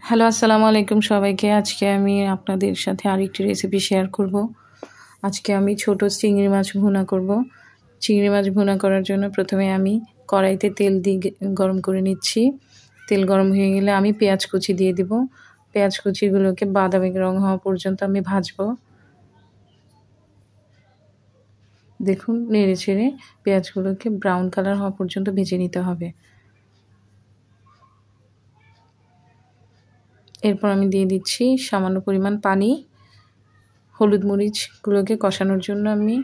Hello, আসসালামু আলাইকুম সবাইকে। আজকে আমি আপনাদের সাথে আরেকটি রেসিপি শেয়ার করব। আজকে আমি ছোট চিংড়ি মাছ ভুনা করব। চিংড়ি মাছ ভুনা করার জন্য প্রথমে আমি কড়াইতে তেল দিয়ে গরম করে নিচ্ছি। তেল গরম হয়ে গেলে আমি পেঁয়াজ কুচি দিয়ে দিব। পেঁয়াজ কুচিগুলোকে বাদামি রং হওয়া পর্যন্ত আমি ভাজবো। দেখুন, নেড়ে ছেড়ে পেঁয়াজগুলোকে ব্রাউন কালার হওয়া পর্যন্ত ভেজে নিতে হবে। এরপর আমি দিয়ে দিচ্ছি সামান্য পরিমাণ পানি। হলুদ মরিচগুলোকে কষানোর জন্য আমি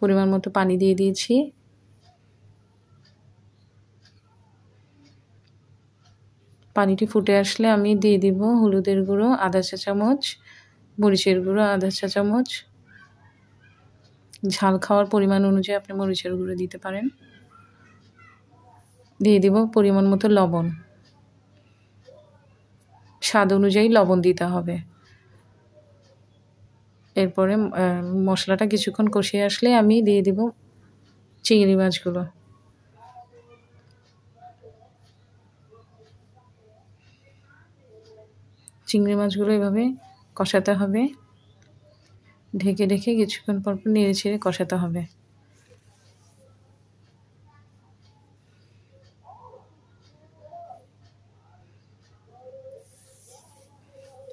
পরিমাণ মতো পানি দিয়ে দিয়েছি। পানিটি ফুটে আসলে আমি দিয়ে দিব হলুদের গুঁড়ো আধা চা চামচ, মরিচের গুঁড়ো আধা চা চামচ। ঝাল খাওয়ার পরিমাণ অনুযায়ী আপনি মরিচের গুঁড়ো দিতে পারেন। দিয়ে দিব পরিমাণ মতো লবণ। স্বাদ অনুযায়ী লবণ দিতে হবে। এরপরে মশলাটা কিছুক্ষণ কষিয়ে আসলে আমি দিয়ে দিব চিংড়ি মাছগুলো। চিংড়ি মাছগুলো এভাবে কষাতে হবে। ঢেকে ঢেকে কিছুক্ষণ পর নেড়ে ছেড়ে কষাতে হবে।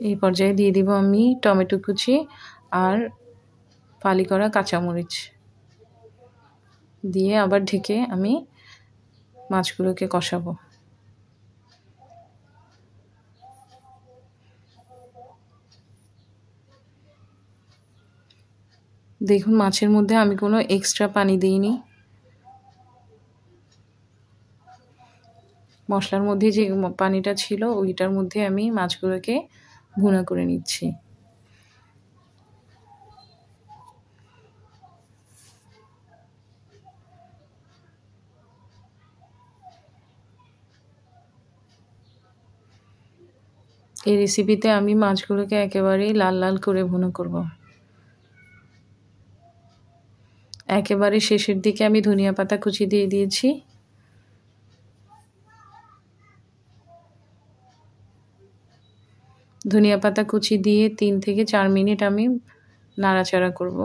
এই পর্যায়ে দিয়ে দিব আমি টমেটো কুচি আর ফালি করা কাঁচামরিচ দিয়ে আবার ঢেকে আমি মাছগুলোকে কষাবো। দেখুন, মাছের মধ্যে আমি কোনো এক্সট্রা পানি দিইনি। মশলার মধ্যে যে পানিটা ছিল ওইটার মধ্যে আমি মাছগুলোকে ভুনা করে নিচ্ছি। এই রেসিপিতে আমি মাছগুলোকে একেবারেই লাল লাল করে ভুনা করব। একেবারে শেষের দিকে আমি ধনিয়া পাতা কুচি দিয়ে দিয়েছি। ধনিয়া পাতা কুচি দিয়ে 3 থেকে 4 মিনিট আমি নাড়াচাড়া করব।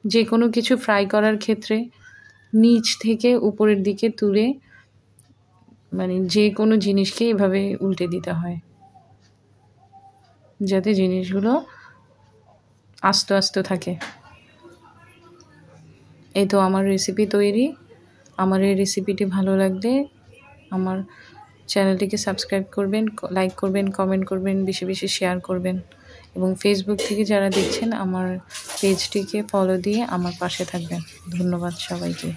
যে কোনো কিছু ফ্রাই করার ক্ষেত্রে নিচ থেকে উপরের দিকে তুলে যে কোনো জিনিসকে এভাবে উল্টে দিতে হয়, যাতে জিনিসগুলো আস্তে আস্তে থাকে। এই তো আমার রেসিপি তৈরি। আমার এই রেসিপিটি ভালো লাগলে আমার চ্যানেলটিকে সাবস্ক্রাইব করবেন, লাইক করবেন, কমেন্ট করবেন, বেশি বেশি শেয়ার করবেন এবং ফেসবুক থেকে যারা দেখছেন আমার পেজটিকে ফলো দিয়ে আমার পাশে থাকবেন। ধন্যবাদ সবাইকে।